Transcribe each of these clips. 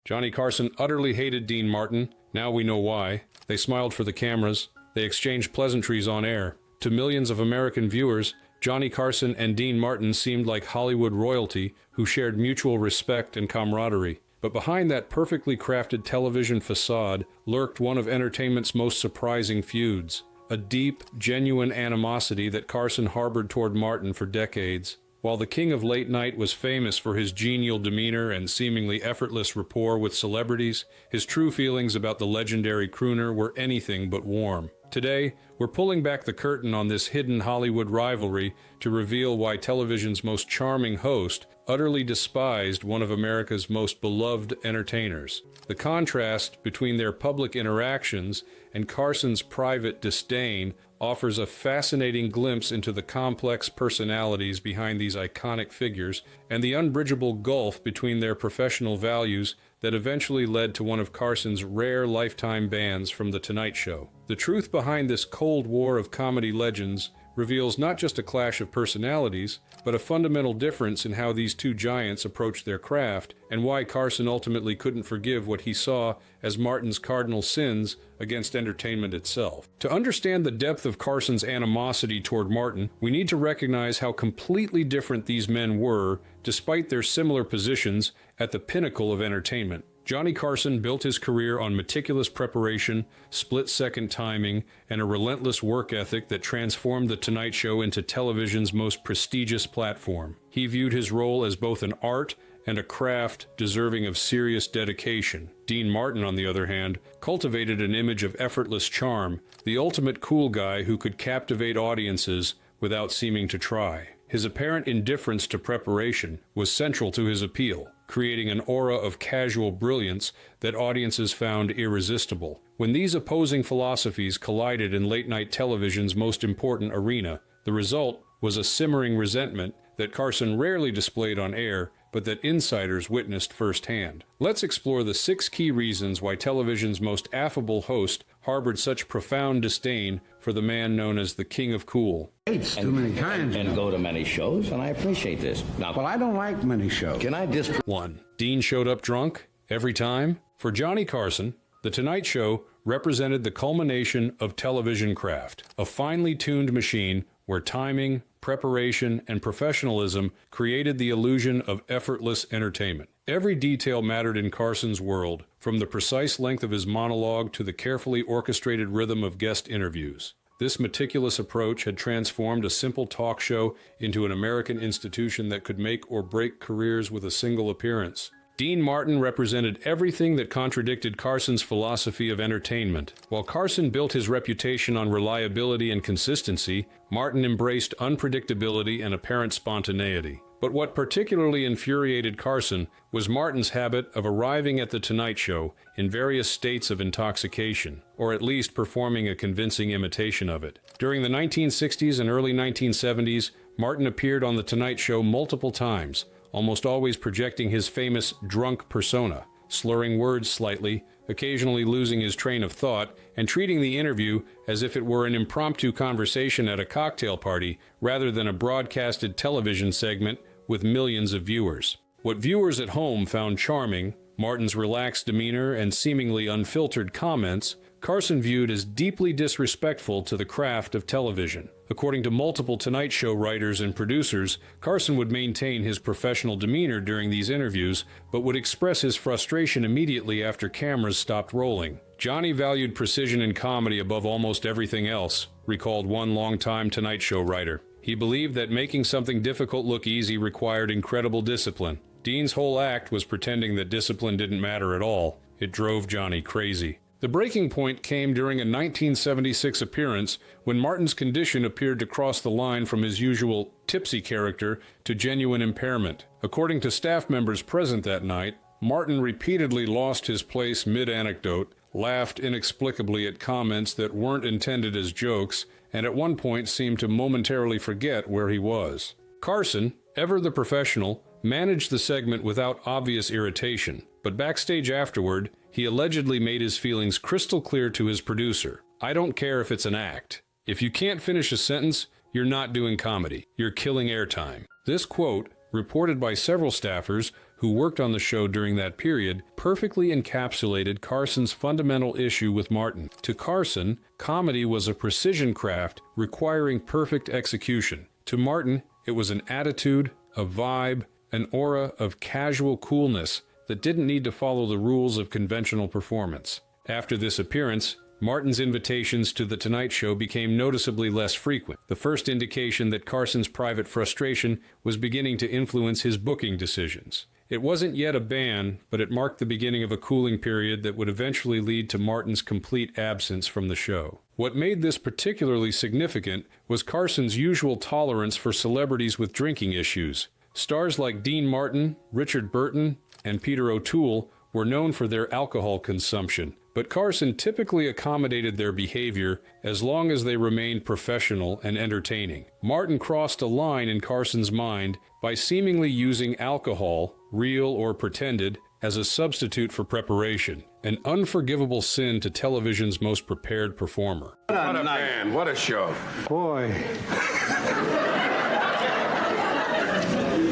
Johnny Carson utterly hated Dean Martin. Now we know why. They smiled for the cameras. They exchanged pleasantries on air. To millions of American viewers, Johnny Carson and Dean Martin seemed like Hollywood royalty who shared mutual respect and camaraderie. But behind that perfectly crafted television facade lurked one of entertainment's most surprising feuds. A deep, genuine animosity that Carson harbored toward Martin for decades. While the king of late night was famous for his genial demeanor and seemingly effortless rapport with celebrities, his true feelings about the legendary crooner were anything but warm. Today, we're pulling back the curtain on this hidden Hollywood rivalry to reveal why television's most charming host utterly despised one of America's most beloved entertainers. The contrast between their public interactions and Carson's private disdain offers a fascinating glimpse into the complex personalities behind these iconic figures and the unbridgeable gulf between their professional values that eventually led to one of Carson's rare lifetime bans from The Tonight Show. The truth behind this Cold War of comedy legends reveals not just a clash of personalities, but a fundamental difference in how these two giants approached their craft, and why Carson ultimately couldn't forgive what he saw as Martin's cardinal sins against entertainment itself. To understand the depth of Carson's animosity toward Martin, we need to recognize how completely different these men were, despite their similar positions at the pinnacle of entertainment. Johnny Carson built his career on meticulous preparation, split-second timing, and a relentless work ethic that transformed The Tonight Show into television's most prestigious platform. He viewed his role as both an art and a craft deserving of serious dedication. Dean Martin, on the other hand, cultivated an image of effortless charm, the ultimate cool guy who could captivate audiences without seeming to try. His apparent indifference to preparation was central to his appeal, creating an aura of casual brilliance that audiences found irresistible. When these opposing philosophies collided in late-night television's most important arena, the result was a simmering resentment that Carson rarely displayed on air, but that insiders witnessed firsthand. Let's explore the 6 key reasons why television's most affable host harbored such profound disdain for the man known as the King of Cool. It's too many times. And go to many shows, and I appreciate this. Now, Well, I don't like many shows. can I just... 1. Dean showed up drunk every time. For Johnny Carson, The Tonight Show represented the culmination of television craft, a finely tuned machine where timing, preparation, and professionalism created the illusion of effortless entertainment. Every detail mattered in Carson's world, from the precise length of his monologue to the carefully orchestrated rhythm of guest interviews. This meticulous approach had transformed a simple talk show into an American institution that could make or break careers with a single appearance. Dean Martin represented everything that contradicted Carson's philosophy of entertainment. While Carson built his reputation on reliability and consistency, Martin embraced unpredictability and apparent spontaneity. But what particularly infuriated Carson was Martin's habit of arriving at The Tonight Show in various states of intoxication, or at least performing a convincing imitation of it. During the 1960s and early 1970s, Martin appeared on The Tonight Show multiple times, almost always projecting his famous drunk persona, slurring words slightly, occasionally losing his train of thought, and treating the interview as if it were an impromptu conversation at a cocktail party rather than a broadcasted television segment with millions of viewers. What viewers at home found charming, Martin's relaxed demeanor and seemingly unfiltered comments, Carson viewed as deeply disrespectful to the craft of television. According to multiple Tonight Show writers and producers, Carson would maintain his professional demeanor during these interviews, but would express his frustration immediately after cameras stopped rolling. Johnny valued precision in comedy above almost everything else, recalled one longtime Tonight Show writer. He believed that making something difficult look easy required incredible discipline. Dean's whole act was pretending that discipline didn't matter at all. It drove Johnny crazy. The breaking point came during a 1976 appearance when Martin's condition appeared to cross the line from his usual tipsy character to genuine impairment. According to staff members present that night, Martin repeatedly lost his place mid-anecdote, laughed inexplicably at comments that weren't intended as jokes, and at one point seemed to momentarily forget where he was. Carson, ever the professional, managed the segment without obvious irritation, but backstage afterward, he allegedly made his feelings crystal clear to his producer. "I don't care if it's an act. If you can't finish a sentence, you're not doing comedy. You're killing airtime." This quote, reported by several staffers, who worked on the show during that period, perfectly encapsulated Carson's fundamental issue with Martin. To Carson, comedy was a precision craft requiring perfect execution. To Martin, it was an attitude, a vibe, an aura of casual coolness that didn't need to follow the rules of conventional performance. After this appearance, Martin's invitations to The Tonight Show became noticeably less frequent, the first indication that Carson's private frustration was beginning to influence his booking decisions. It wasn't yet a ban, but it marked the beginning of a cooling period that would eventually lead to Martin's complete absence from the show. What made this particularly significant was Carson's usual tolerance for celebrities with drinking issues. Stars like Dean Martin, Richard Burton, and Peter O'Toole were known for their alcohol consumption, but Carson typically accommodated their behavior as long as they remained professional and entertaining. Martin crossed a line in Carson's mind by seemingly using alcohol, real or pretended, as a substitute for preparation, an unforgivable sin to television's most prepared performer. What a man, what a show. Boy.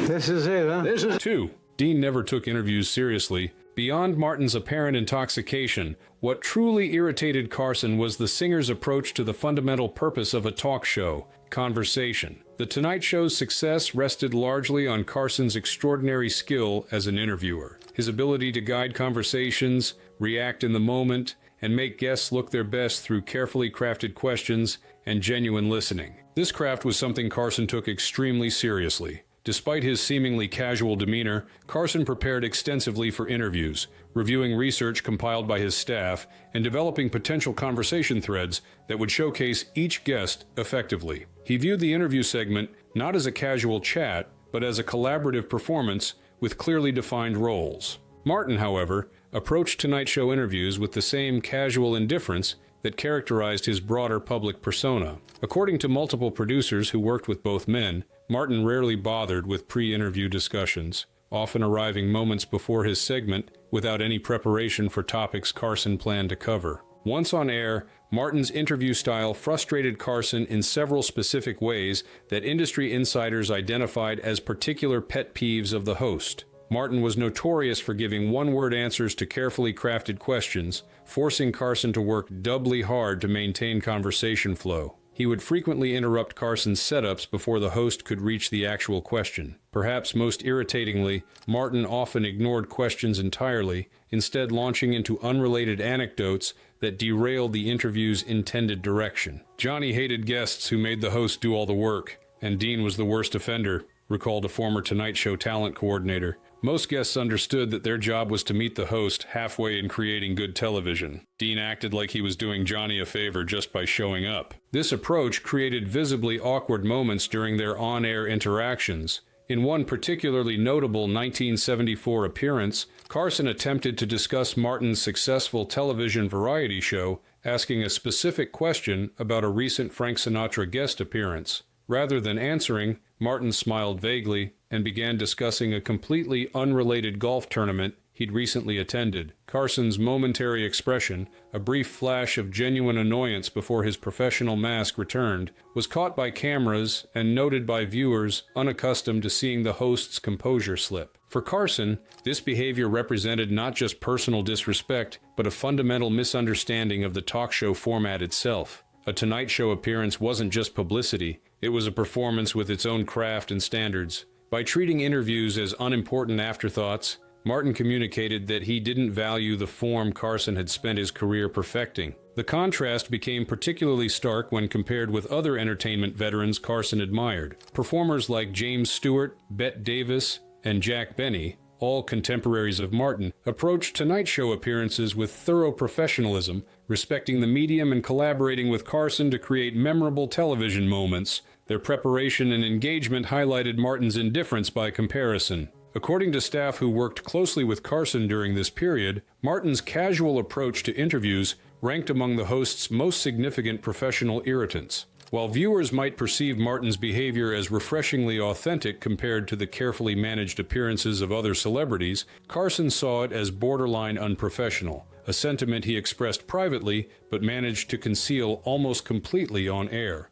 This is it, huh? 2. Dean never took interviews seriously. Beyond Martin's apparent intoxication, what truly irritated Carson was the singer's approach to the fundamental purpose of a talk show: conversation. The Tonight Show's success rested largely on Carson's extraordinary skill as an interviewer. His ability to guide conversations, react in the moment, and make guests look their best through carefully crafted questions and genuine listening. This craft was something Carson took extremely seriously. Despite his seemingly casual demeanor, Carson prepared extensively for interviews, reviewing research compiled by his staff and developing potential conversation threads that would showcase each guest effectively. He viewed the interview segment not as a casual chat, but as a collaborative performance with clearly defined roles. Martin, however, approached Tonight Show interviews with the same casual indifference that characterized his broader public persona. According to multiple producers who worked with both men, Martin rarely bothered with pre-interview discussions, often arriving moments before his segment without any preparation for topics Carson planned to cover. Once on air, Martin's interview style frustrated Carson in several specific ways that industry insiders identified as particular pet peeves of the host. Martin was notorious for giving one-word answers to carefully crafted questions, forcing Carson to work doubly hard to maintain conversation flow. He would frequently interrupt Carson's setups before the host could reach the actual question. Perhaps most irritatingly, Martin often ignored questions entirely, instead launching into unrelated anecdotes that derailed the interview's intended direction. Johnny hated guests who made the host do all the work, and Dean was the worst offender, recalled a former Tonight Show talent coordinator. Most guests understood that their job was to meet the host halfway in creating good television. Dean acted like he was doing Johnny a favor just by showing up. This approach created visibly awkward moments during their on-air interactions. In one particularly notable 1974 appearance, Carson attempted to discuss Martin's successful television variety show, asking a specific question about a recent Frank Sinatra guest appearance. Rather than answering, Martin smiled vaguely and began discussing a completely unrelated golf tournament he'd recently attended. Carson's momentary expression, a brief flash of genuine annoyance before his professional mask returned, was caught by cameras and noted by viewers unaccustomed to seeing the host's composure slip. For Carson, this behavior represented not just personal disrespect, but a fundamental misunderstanding of the talk show format itself. A Tonight Show appearance wasn't just publicity, it was a performance with its own craft and standards. By treating interviews as unimportant afterthoughts, Martin communicated that he didn't value the form Carson had spent his career perfecting. The contrast became particularly stark when compared with other entertainment veterans Carson admired. Performers like James Stewart, Bette Davis, and Jack Benny, all contemporaries of Martin, approached Tonight Show appearances with thorough professionalism, respecting the medium and collaborating with Carson to create memorable television moments. Their preparation and engagement highlighted Martin's indifference by comparison. According to staff who worked closely with Carson during this period, Martin's casual approach to interviews ranked among the host's most significant professional irritants. While viewers might perceive Martin's behavior as refreshingly authentic compared to the carefully managed appearances of other celebrities, Carson saw it as borderline unprofessional, a sentiment he expressed privately but managed to conceal almost completely on air.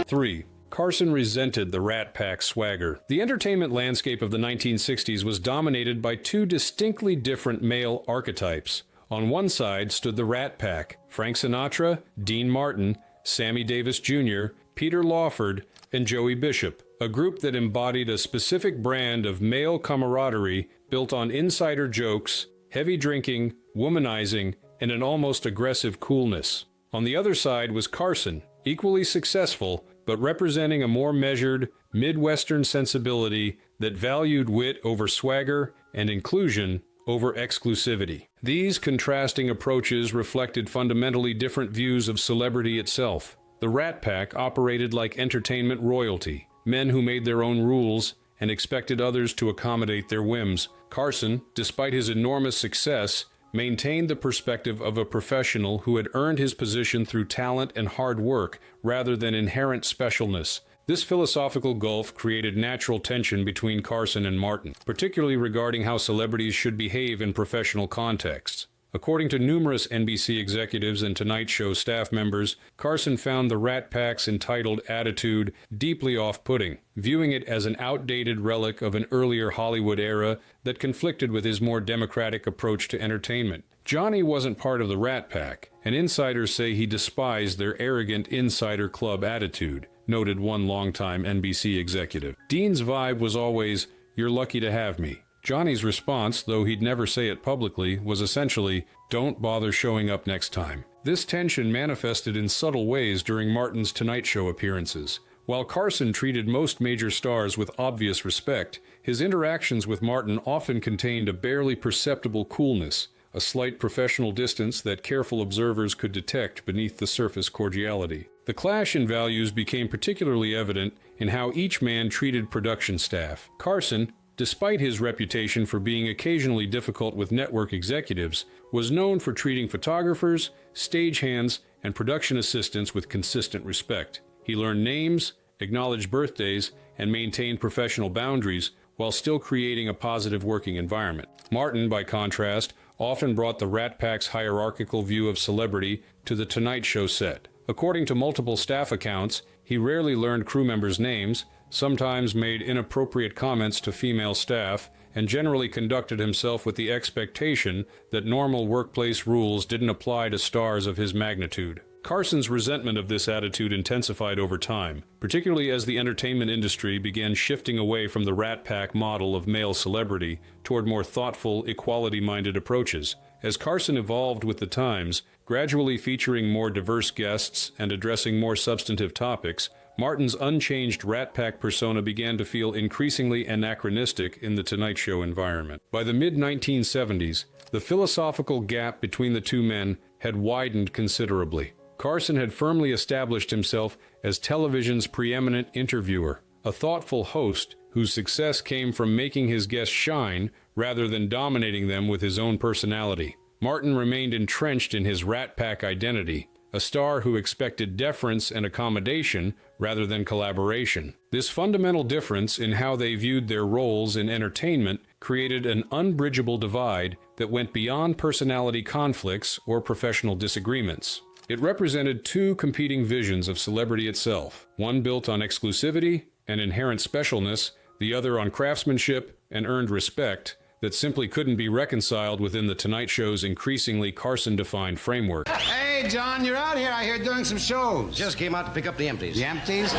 3. Carson resented the Rat Pack swagger. The entertainment landscape of the 1960s was dominated by two distinctly different male archetypes. On one side stood the Rat Pack: Frank Sinatra, Dean Martin, Sammy Davis Jr., Peter Lawford, and Joey Bishop, a group that embodied a specific brand of male camaraderie built on insider jokes, heavy drinking, womanizing, and an almost aggressive coolness. On the other side was Carson, equally successful, but representing a more measured, Midwestern sensibility that valued wit over swagger and inclusion over exclusivity. These contrasting approaches reflected fundamentally different views of celebrity itself. The Rat Pack operated like entertainment royalty, men who made their own rules and expected others to accommodate their whims. Carson, despite his enormous success, maintained the perspective of a professional who had earned his position through talent and hard work rather than inherent specialness. This philosophical gulf created natural tension between Carson and Martin, particularly regarding how celebrities should behave in professional contexts. According to numerous NBC executives and Tonight Show staff members, Carson found the Rat Pack's entitled attitude deeply off-putting, viewing it as an outdated relic of an earlier Hollywood era that conflicted with his more democratic approach to entertainment. Johnny wasn't part of the Rat Pack, and insiders say he despised their arrogant insider club attitude, noted one longtime NBC executive. Dean's vibe was always, "You're lucky to have me." Johnny's response, though he'd never say it publicly, was essentially, "Don't bother showing up next time." This tension manifested in subtle ways during Martin's Tonight Show appearances. While Carson treated most major stars with obvious respect, his interactions with Martin often contained a barely perceptible coolness, a slight professional distance that careful observers could detect beneath the surface cordiality. The clash in values became particularly evident in how each man treated production staff. Carson, despite his reputation for being occasionally difficult with network executives, was known for treating photographers, stagehands, and production assistants with consistent respect. He learned names, acknowledged birthdays, and maintained professional boundaries while still creating a positive working environment. Martin, by contrast, often brought the Rat Pack's hierarchical view of celebrity to the Tonight Show set. According to multiple staff accounts, he rarely learned crew members' names, sometimes made inappropriate comments to female staff, and generally conducted himself with the expectation that normal workplace rules didn't apply to stars of his magnitude. Carson's resentment of this attitude intensified over time, particularly as the entertainment industry began shifting away from the Rat Pack model of male celebrity toward more thoughtful, equality-minded approaches. As Carson evolved with the times, gradually featuring more diverse guests and addressing more substantive topics, Martin's unchanged Rat Pack persona began to feel increasingly anachronistic in the Tonight Show environment. By the mid-1970s, the philosophical gap between the two men had widened considerably. Carson had firmly established himself as television's preeminent interviewer, a thoughtful host whose success came from making his guests shine rather than dominating them with his own personality. Martin remained entrenched in his Rat Pack identity, a star who expected deference and accommodation rather than collaboration. This fundamental difference in how they viewed their roles in entertainment created an unbridgeable divide that went beyond personality conflicts or professional disagreements. It represented two competing visions of celebrity itself, one built on exclusivity and inherent specialness, the other on craftsmanship and earned respect, that simply couldn't be reconciled within the Tonight Show's increasingly Carson-defined framework. Hey, John, you're out here, I hear, doing some shows. Just came out to pick up the empties. The empties?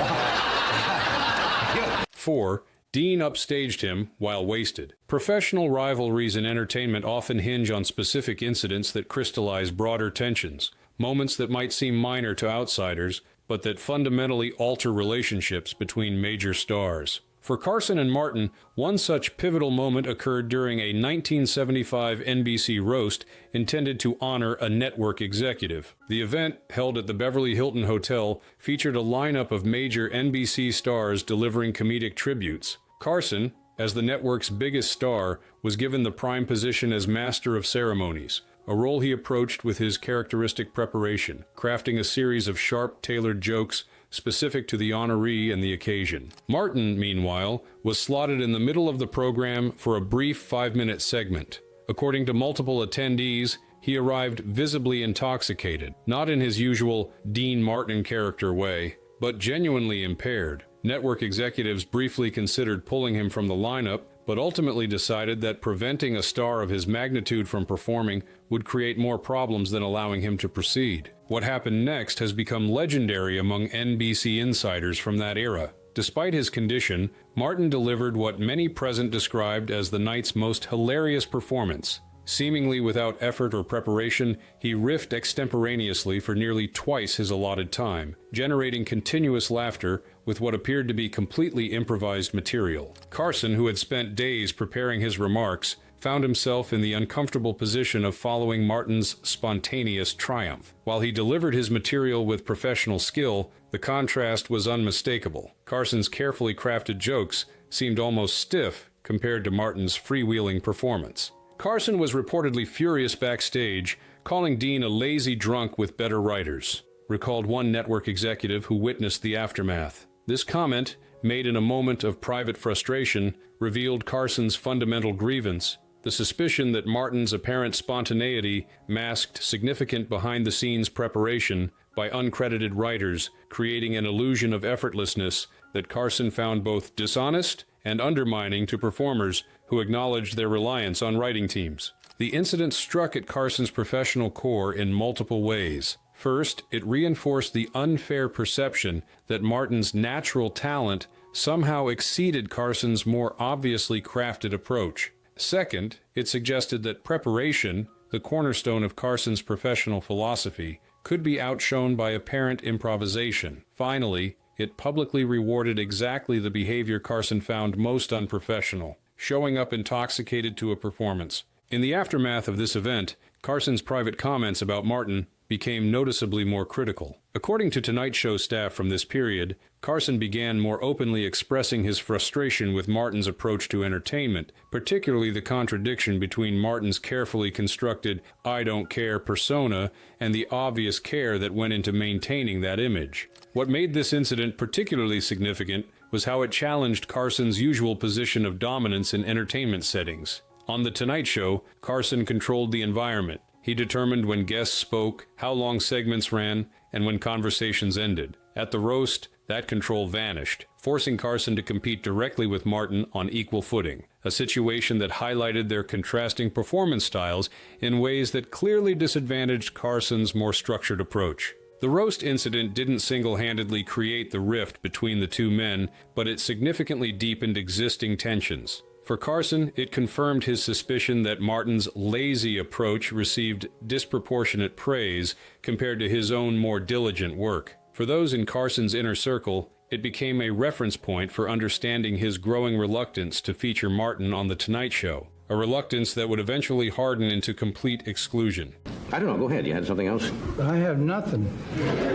4. Dean upstaged him while wasted. Professional rivalries in entertainment often hinge on specific incidents that crystallize broader tensions, moments that might seem minor to outsiders, but that fundamentally alter relationships between major stars. For Carson and Martin, one such pivotal moment occurred during a 1975 NBC roast intended to honor a network executive. The event, held at the Beverly Hilton Hotel, featured a lineup of major NBC stars delivering comedic tributes. Carson, as the network's biggest star, was given the prime position as Master of Ceremonies, a role he approached with his characteristic preparation, crafting a series of sharp, tailored jokes specific to the honoree and the occasion. Martin, meanwhile, was slotted in the middle of the program for a brief 5-minute segment. According to multiple attendees, he arrived visibly intoxicated, not in his usual Dean Martin character way, but genuinely impaired. Network executives briefly considered pulling him from the lineup, but ultimately decided that preventing a star of his magnitude from performing would create more problems than allowing him to proceed. What happened next has become legendary among NBC insiders from that era. Despite his condition, Martin delivered what many present described as the night's most hilarious performance. Seemingly without effort or preparation, he riffed extemporaneously for nearly twice his allotted time, generating continuous laughter with what appeared to be completely improvised material. Carson, who had spent days preparing his remarks, found himself in the uncomfortable position of following Martin's spontaneous triumph. While he delivered his material with professional skill, the contrast was unmistakable. Carson's carefully crafted jokes seemed almost stiff compared to Martin's freewheeling performance. Carson was reportedly furious backstage, calling Dean a lazy drunk with better writers, recalled one network executive who witnessed the aftermath. This comment, made in a moment of private frustration, revealed Carson's fundamental grievance: the suspicion that Martin's apparent spontaneity masked significant behind-the-scenes preparation by uncredited writers, creating an illusion of effortlessness that Carson found both dishonest and undermining to performers who acknowledged their reliance on writing teams. The incident struck at Carson's professional core in multiple ways. First, it reinforced the unfair perception that Martin's natural talent somehow exceeded Carson's more obviously crafted approach. Second, it suggested that preparation, the cornerstone of Carson's professional philosophy, could be outshone by apparent improvisation. Finally, it publicly rewarded exactly the behavior Carson found most unprofessional: showing up intoxicated to a performance. In the aftermath of this event, Carson's private comments about Martin became noticeably more critical. According to Tonight Show staff from this period, Carson began more openly expressing his frustration with Martin's approach to entertainment, particularly the contradiction between Martin's carefully constructed "I don't care" persona and the obvious care that went into maintaining that image. What made this incident particularly significant was how it challenged Carson's usual position of dominance in entertainment settings. On The Tonight Show, Carson controlled the environment. He determined when guests spoke, how long segments ran, and when conversations ended. At the roast, that control vanished, forcing Carson to compete directly with Martin on equal footing, a situation that highlighted their contrasting performance styles in ways that clearly disadvantaged Carson's more structured approach. The roast incident didn't single-handedly create the rift between the two men, but it significantly deepened existing tensions. For Carson, it confirmed his suspicion that Martin's lazy approach received disproportionate praise compared to his own more diligent work. For those in Carson's inner circle, it became a reference point for understanding his growing reluctance to feature Martin on The Tonight Show, a reluctance that would eventually harden into complete exclusion. I don't know. Go ahead. You had something else? I have nothing.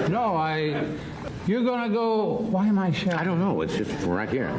No, You're gonna go... Why am I shouting? I don't know. It's just right here.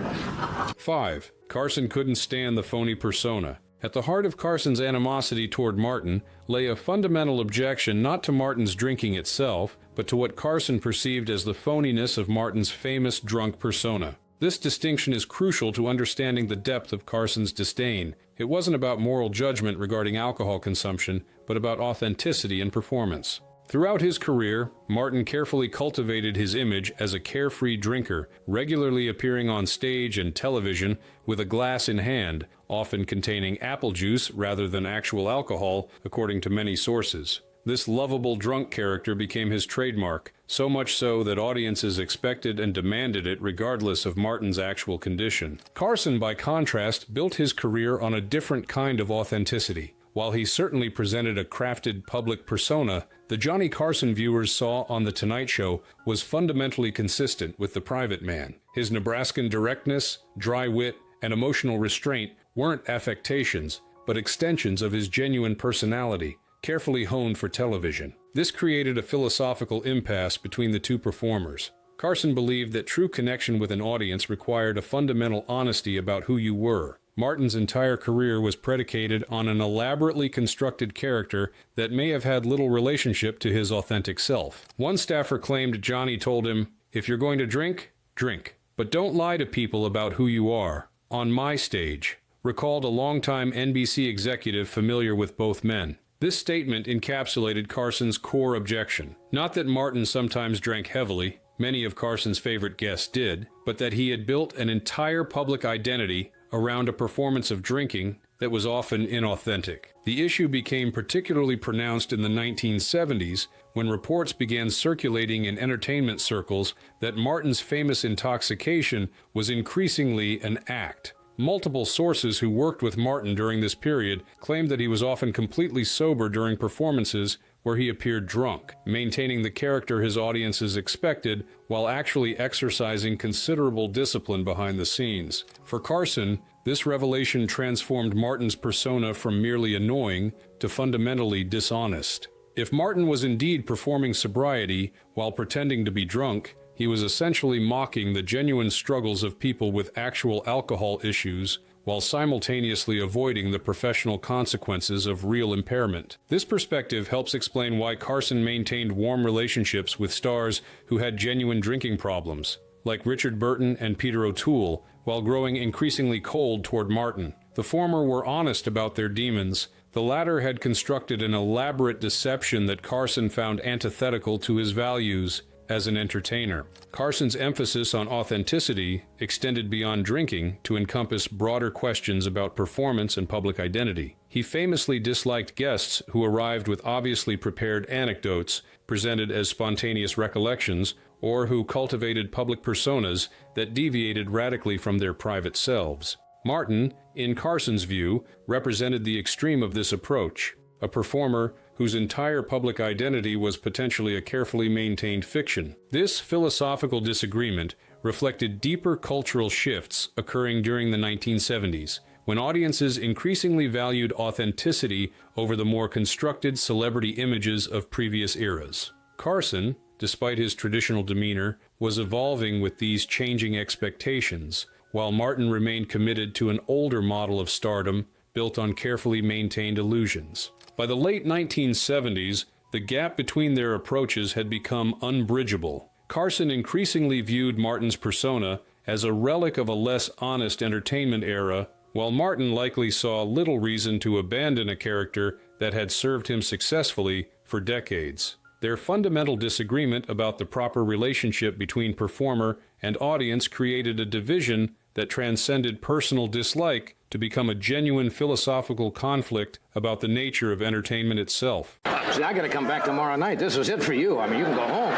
5. Carson couldn't stand the phony persona. At the heart of Carson's animosity toward Martin lay a fundamental objection not to Martin's drinking itself, but to what Carson perceived as the phoniness of Martin's famous drunk persona. This distinction is crucial to understanding the depth of Carson's disdain. It wasn't about moral judgment regarding alcohol consumption, but about authenticity and performance. Throughout his career, Martin carefully cultivated his image as a carefree drinker, regularly appearing on stage and television with a glass in hand, often containing apple juice rather than actual alcohol, according to many sources. This lovable drunk character became his trademark, so much so that audiences expected and demanded it regardless of Martin's actual condition. Carson, by contrast, built his career on a different kind of authenticity. While he certainly presented a crafted public persona, the Johnny Carson viewers saw on The Tonight Show was fundamentally consistent with the private man. His Nebraskan directness, dry wit, and emotional restraint weren't affectations, but extensions of his genuine personality, carefully honed for television. This created a philosophical impasse between the two performers. Carson believed that true connection with an audience required a fundamental honesty about who you were. Martin's entire career was predicated on an elaborately constructed character that may have had little relationship to his authentic self. One staffer claimed Johnny told him, "If you're going to drink, drink. But don't lie to people about who you are. On my stage," recalled a longtime NBC executive familiar with both men. This statement encapsulated Carson's core objection. Not that Martin sometimes drank heavily. Many of Carson's favorite guests did, but that he had built an entire public identity around a performance of drinking that was often inauthentic. The issue became particularly pronounced in the 1970s when reports began circulating in entertainment circles that Martin's famous intoxication was increasingly an act. Multiple sources who worked with Martin during this period claimed that he was often completely sober during performances where he appeared drunk, maintaining the character his audiences expected while actually exercising considerable discipline behind the scenes. For Carson, this revelation transformed Martin's persona from merely annoying to fundamentally dishonest. If Martin was indeed performing sobriety while pretending to be drunk, he was essentially mocking the genuine struggles of people with actual alcohol issues while simultaneously avoiding the professional consequences of real impairment. This perspective helps explain why Carson maintained warm relationships with stars who had genuine drinking problems, like Richard Burton and Peter O'Toole, while growing increasingly cold toward Martin. The former were honest about their demons. The latter had constructed an elaborate deception that Carson found antithetical to his values as an entertainer. Carson's emphasis on authenticity extended beyond drinking to encompass broader questions about performance and public identity. He famously disliked guests who arrived with obviously prepared anecdotes presented as spontaneous recollections, or who cultivated public personas that deviated radically from their private selves. Martin, in Carson's view, represented the extreme of this approach, a performer whose entire public identity was potentially a carefully maintained fiction. This philosophical disagreement reflected deeper cultural shifts occurring during the 1970s, when audiences increasingly valued authenticity over the more constructed celebrity images of previous eras. Carson, despite his traditional demeanor, was evolving with these changing expectations, while Martin remained committed to an older model of stardom built on carefully maintained illusions. By the late 1970s, the gap between their approaches had become unbridgeable. Carson increasingly viewed Martin's persona as a relic of a less honest entertainment era, while Martin likely saw little reason to abandon a character that had served him successfully for decades. Their fundamental disagreement about the proper relationship between performer and audience created a division that transcended personal dislike to become a genuine philosophical conflict about the nature of entertainment itself. See, I gotta come back tomorrow night. This is it for you. I mean, you can go home.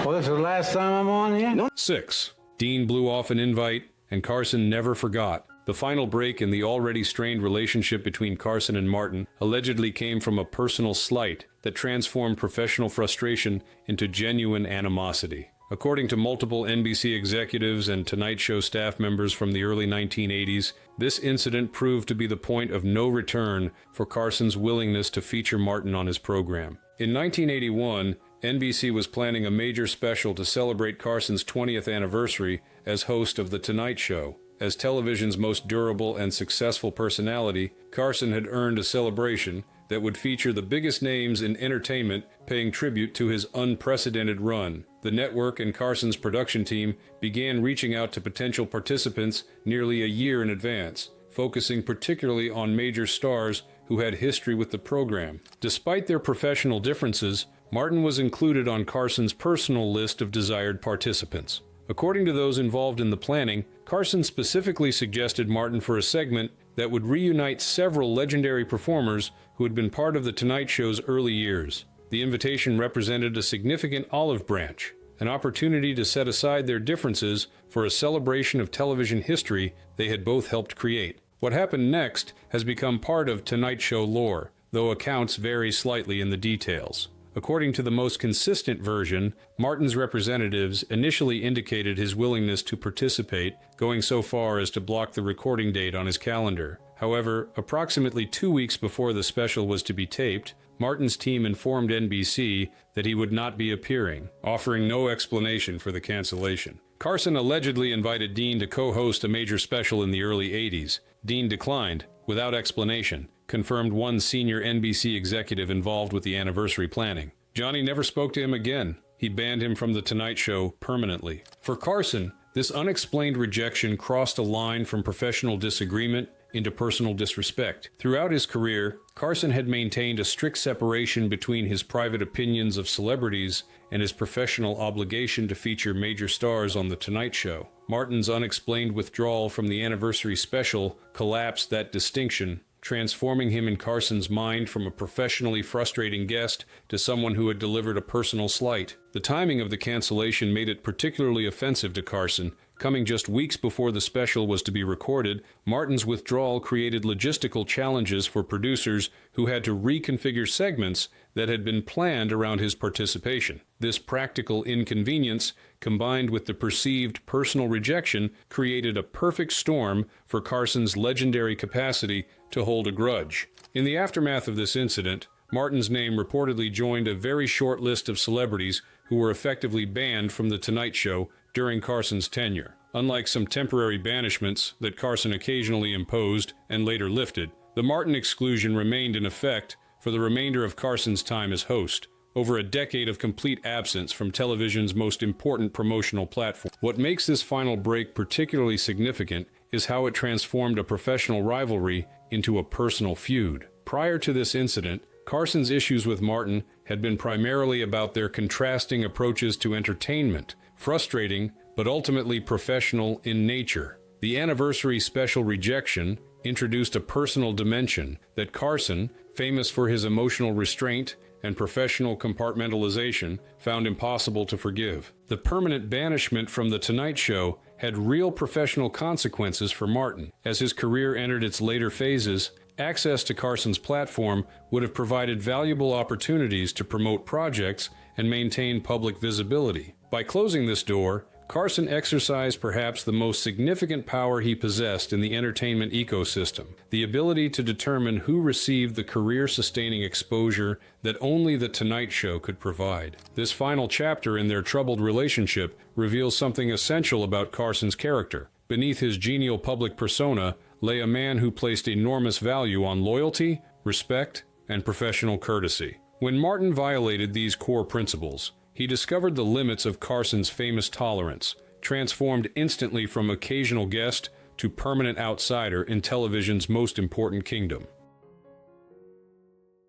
Well, this is the last time I'm on here? 6. Dean blew off an invite, and Carson never forgot. The final break in the already strained relationship between Carson and Martin allegedly came from a personal slight that transformed professional frustration into genuine animosity. According to multiple NBC executives and Tonight Show staff members from the early 1980s, this incident proved to be the point of no return for Carson's willingness to feature Martin on his program. In 1981, NBC was planning a major special to celebrate Carson's 20th anniversary as host of The Tonight Show. As television's most durable and successful personality, Carson had earned a celebration that would feature the biggest names in entertainment paying tribute to his unprecedented run. The network and Carson's production team began reaching out to potential participants nearly a year in advance, focusing particularly on major stars who had history with the program. Despite their professional differences, Martin was included on Carson's personal list of desired participants. According to those involved in the planning, Carson specifically suggested Martin for a segment that would reunite several legendary performers who had been part of The Tonight Show's early years. The invitation represented a significant olive branch, an opportunity to set aside their differences for a celebration of television history they had both helped create. What happened next has become part of Tonight Show lore, though accounts vary slightly in the details. According to the most consistent version, Martin's representatives initially indicated his willingness to participate, going so far as to block the recording date on his calendar. However, approximately 2 weeks before the special was to be taped, Martin's team informed NBC that he would not be appearing, offering no explanation for the cancellation. Carson allegedly invited Dean to co-host a major special in the early 80s. Dean declined, without explanation, confirmed one senior NBC executive involved with the anniversary planning. Johnny never spoke to him again. He banned him from The Tonight Show permanently. For Carson, this unexplained rejection crossed a line from professional disagreement into personal disrespect. Throughout his career, Carson had maintained a strict separation between his private opinions of celebrities and his professional obligation to feature major stars on The Tonight Show. Martin's unexplained withdrawal from the anniversary special collapsed that distinction, transforming him in Carson's mind from a professionally frustrating guest to someone who had delivered a personal slight. The timing of the cancellation made it particularly offensive to Carson. Coming just weeks before the special was to be recorded, Martin's withdrawal created logistical challenges for producers who had to reconfigure segments that had been planned around his participation. This practical inconvenience, combined with the perceived personal rejection, created a perfect storm for Carson's legendary capacity to hold a grudge. In the aftermath of this incident, Martin's name reportedly joined a very short list of celebrities who were effectively banned from The Tonight Show during Carson's tenure. Unlike some temporary banishments that Carson occasionally imposed and later lifted, the Martin exclusion remained in effect for the remainder of Carson's time as host, over a decade of complete absence from television's most important promotional platform. What makes this final break particularly significant is how it transformed a professional rivalry into a personal feud. Prior to this incident, Carson's issues with Martin had been primarily about their contrasting approaches to entertainment, frustrating but ultimately professional in nature. The anniversary special rejection introduced a personal dimension that Carson, famous for his emotional restraint and professional compartmentalization, found impossible to forgive. The permanent banishment from The Tonight Show had real professional consequences for Martin. As his career entered its later phases, access to Carson's platform would have provided valuable opportunities to promote projects and maintain public visibility. By closing this door, Carson exercised perhaps the most significant power he possessed in the entertainment ecosystem, the ability to determine who received the career-sustaining exposure that only The Tonight Show could provide. This final chapter in their troubled relationship reveals something essential about Carson's character. Beneath his genial public persona lay a man who placed enormous value on loyalty, respect, and professional courtesy. When Martin violated these core principles, he discovered the limits of Carson's famous tolerance, transformed instantly from occasional guest to permanent outsider in television's most important kingdom.